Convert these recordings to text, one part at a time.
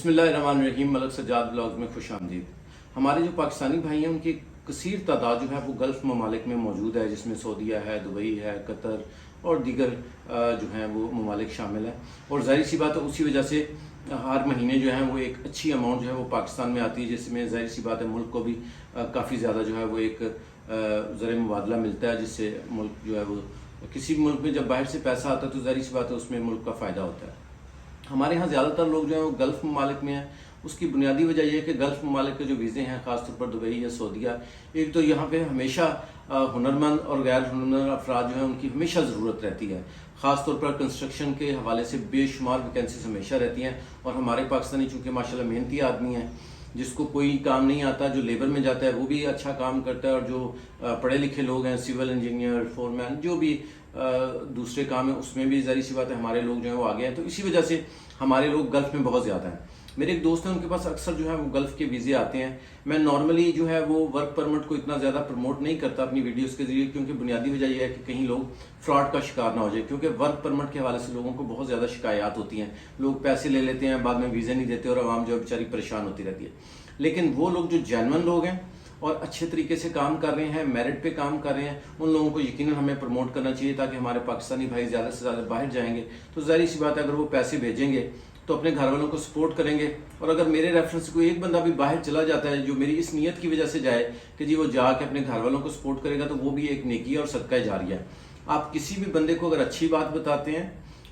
بسم اللہ الرحمن الرحیم۔ ملک سجاد بلاگز میں خوش آمدید۔ ہمارے جو پاکستانی بھائی ہیں ان کی کثیر تعداد جو ہے وہ گلف ممالک میں موجود ہے، جس میں سعودیہ ہے، دبئی ہے، قطر اور دیگر جو ہیں وہ ممالک شامل ہیں، اور ظاہر سی بات ہے اسی وجہ سے ہر مہینے جو ہیں وہ ایک اچھی اماؤنٹ جو ہے وہ پاکستان میں آتی ہے، جس میں ظاہر سی بات ہے ملک کو بھی کافی زیادہ جو ہے وہ ایک زر مبادلہ ملتا ہے، جس سے ملک جو ہے وہ کسی بھی ملک میں جب باہر سے پیسہ آتا ہے تو ظاہر سی بات ہے اس میں ملک کا فائدہ ہوتا ہے۔ ہمارے ہاں زیادہ تر لوگ جو ہیں وہ گلف ممالک میں ہیں۔ اس کی بنیادی وجہ یہ ہے کہ گلف ممالک کے جو ویزے ہیں، خاص طور پر دبئی یا سعودیہ، ایک تو یہاں پہ ہمیشہ ہنرمند اور غیر ہنرمند افراد جو ہیں ان کی ہمیشہ ضرورت رہتی ہے، خاص طور پر کنسٹرکشن کے حوالے سے بے شمار ویکینسیز ہمیشہ رہتی ہیں، اور ہمارے پاکستانی چونکہ ماشاءاللہ محنتی آدمی ہیں، جس کو کوئی کام نہیں آتا، جو لیبر میں جاتا ہے وہ بھی اچھا کام کرتا ہے، اور جو پڑھے لکھے لوگ ہیں، سول انجینئر، فورمین، جو بھی دوسرے کام ہیں اس میں بھی ظاہر سی بات ہے ہمارے لوگ جو ہیں وہ آگے ہیں، تو اسی وجہ سے ہمارے لوگ گلف میں بہت زیادہ ہیں۔ میرے ایک دوست ہیں، ان کے پاس اکثر جو ہے وہ گلف کے ویزے آتے ہیں۔ میں نارملی جو ہے وہ ورک پرمٹ کو اتنا زیادہ پروموٹ نہیں کرتا اپنی ویڈیوز کے ذریعے، کیونکہ بنیادی وجہ یہ ہے کہ کہیں لوگ فراڈ کا شکار نہ ہو جائے، کیونکہ ورک پرمٹ کے حوالے سے لوگوں کو بہت زیادہ شکایات ہوتی ہیں، لوگ پیسے لے لیتے ہیں، بعد میں ویزے نہیں دیتے، اور عوام جو ہے بیچاری پریشان ہوتی رہتی ہے۔ لیکن وہ لوگ جو جینون لوگ ہیں اور اچھے طریقے سے کام کر رہے ہیں، میرٹ پہ کام کر رہے ہیں، ان لوگوں کو یقیناً ہمیں پروموٹ کرنا چاہیے، تاکہ ہمارے پاکستانی بھائی زیادہ سے زیادہ باہر جائیں گے تو ظاہر سی بات ہے اگر وہ پیسے بھیجیں گے تو اپنے گھر والوں کو سپورٹ کریں گے، اور اگر میرے ریفرنس سے کوئی ایک بندہ بھی باہر چلا جاتا ہے جو میری اس نیت کی وجہ سے جائے کہ جی وہ جا کے اپنے گھر والوں کو سپورٹ کرے گا، تو وہ بھی ایک نیکی اور صدقہ جاریہ ہے۔ آپ کسی بھی بندے کو اگر اچھی بات بتاتے ہیں،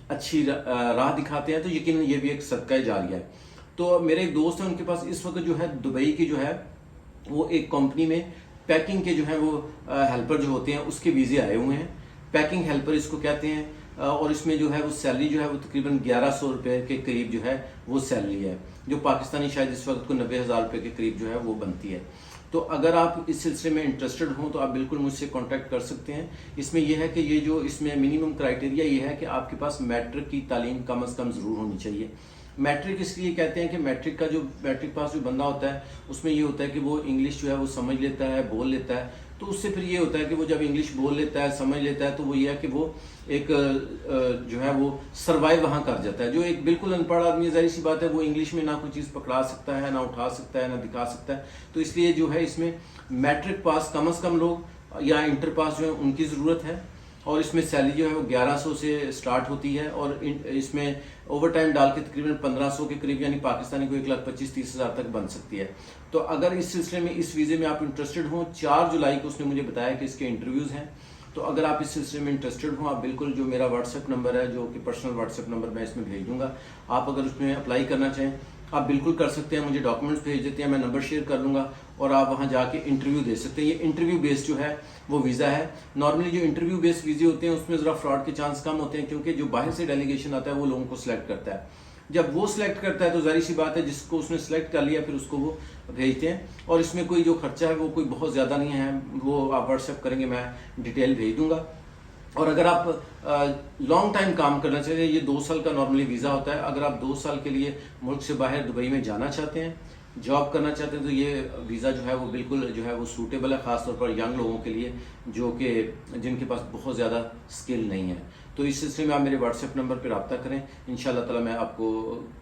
اچھی راہ دکھاتے ہیں، تو یقیناً یہ بھی ایک صدقہ جاریہ ہے۔ تو میرے ایک دوست ہیں، ان کے پاس اس وقت جو ہے دبئی کی جو ہے وہ ایک کمپنی میں پیکنگ کے جو ہیں وہ ہیلپر جو ہوتے ہیں اس کے ویزے آئے ہوئے ہیں، پیکنگ ہیلپر اس کو کہتے ہیں، اور اس میں جو ہے وہ سیلری جو ہے وہ تقریباً 1100 روپے کے قریب جو ہے وہ سیلری ہے، جو پاکستانی شاید اس وقت کو 90,000 روپے کے قریب جو ہے وہ بنتی ہے۔ تو اگر آپ اس سلسلے میں انٹرسٹڈ ہوں تو آپ بالکل مجھ سے کانٹیکٹ کر سکتے ہیں۔ اس میں یہ ہے کہ یہ جو اس میں منیمم کرائٹیریا یہ ہے کہ آپ کے پاس میٹرک کی تعلیم کم از کم ضرور ہونی چاہیے۔ میٹرک اس لیے کہتے ہیں کہ میٹرک کا جو میٹرک پاس جو بندہ ہوتا ہے اس میں یہ ہوتا ہے کہ وہ انگلش جو ہے وہ سمجھ لیتا ہے، بول لیتا ہے، تو اس سے پھر یہ ہوتا ہے کہ وہ جب انگلش بول لیتا ہے، سمجھ لیتا ہے، تو وہ یہ ہے کہ وہ ایک جو ہے وہ سروائیو وہاں کر جاتا ہے۔ جو ایک بالکل ان پڑھ آدمی، ظاہر سی بات ہے وہ انگلش میں نہ کوئی چیز پکڑا سکتا ہے، نہ اٹھا سکتا ہے، نہ دکھا سکتا ہے، تو اس لیے جو ہے اس میں میٹرک پاس کم از کم لوگ یا انٹر پاس جو ہے ان کی ضرورت ہے، اور اس میں سیلری جو ہے وہ 1100 سے سٹارٹ ہوتی ہے، اور اس میں اوور ٹائم ڈال کے تقریباً 1500 کے قریب، یعنی پاکستانی کو 1,25,30,000 تک بن سکتی ہے۔ تو اگر اس سلسلے میں اس ویزے میں آپ انٹرسٹڈ ہوں، 4 جولائی کو اس نے مجھے بتایا کہ اس کے انٹرویوز ہیں، تو اگر آپ اس سلسلے میں انٹرسٹڈ ہوں، آپ بالکل جو میرا واٹس ایپ نمبر ہے، جو کہ پرسنل واٹس ایپ نمبر میں اس میں بھیج دوں گا، آپ اگر اس میں اپلائی کرنا چاہیں آپ بالکل کر سکتے ہیں، مجھے ڈاکومنٹس بھیج دیتے ہیں، میں نمبر شیئر کر لوں گا، اور آپ وہاں جا کے انٹرویو دے سکتے ہیں۔ یہ انٹرویو بیس جو ہے وہ ویزا ہے۔ نارملی جو انٹرویو بیس ویزے ہوتے ہیں اس میں ذرا فراڈ کے چانس کم ہوتے ہیں، کیونکہ جو باہر سے ڈیلیگیشن آتا ہے وہ لوگوں کو سلیکٹ کرتا ہے۔ جب وہ سلیکٹ کرتا ہے تو ظاہر سی بات ہے جس کو اس نے سلیکٹ کر لیا پھر اس کو وہ بھیجتے ہیں، اور اس میں کوئی جو خرچہ ہے وہ کوئی بہت زیادہ نہیں ہے، وہ آپ واٹس ایپ کریں گے، میں ڈیٹیل بھیج دوں گا۔ اور اگر آپ لانگ ٹائم کام کرنا چاہتے ہیں، یہ 2 سال کا نارملی ویزا ہوتا ہے، اگر آپ 2 سال کے لیے ملک سے باہر دبئی میں جانا چاہتے ہیں، جاب کرنا چاہتے ہیں، تو یہ ویزا جو ہے وہ بالکل جو ہے وہ سوٹیبل ہے، خاص طور پر ینگ لوگوں کے لیے جو کہ جن کے پاس بہت زیادہ سکل نہیں ہے۔ تو اس سلسلے میں آپ میرے واٹس ایپ نمبر پہ رابطہ کریں، انشاءاللہ تعالی میں آپ کو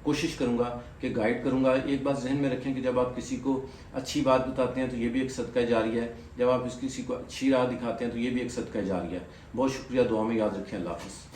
کوشش کروں گا کہ گائیڈ کروں گا۔ ایک بات ذہن میں رکھیں کہ جب آپ کسی کو اچھی بات بتاتے ہیں تو یہ بھی ایک صدقہ جاریہ ہے، جب آپ کسی کو اچھی راہ دکھاتے ہیں تو یہ بھی ایک صدقہ جاریہ ہے۔ بہت شکریہ، دعا میں یاد رکھیں، اللہ حافظ۔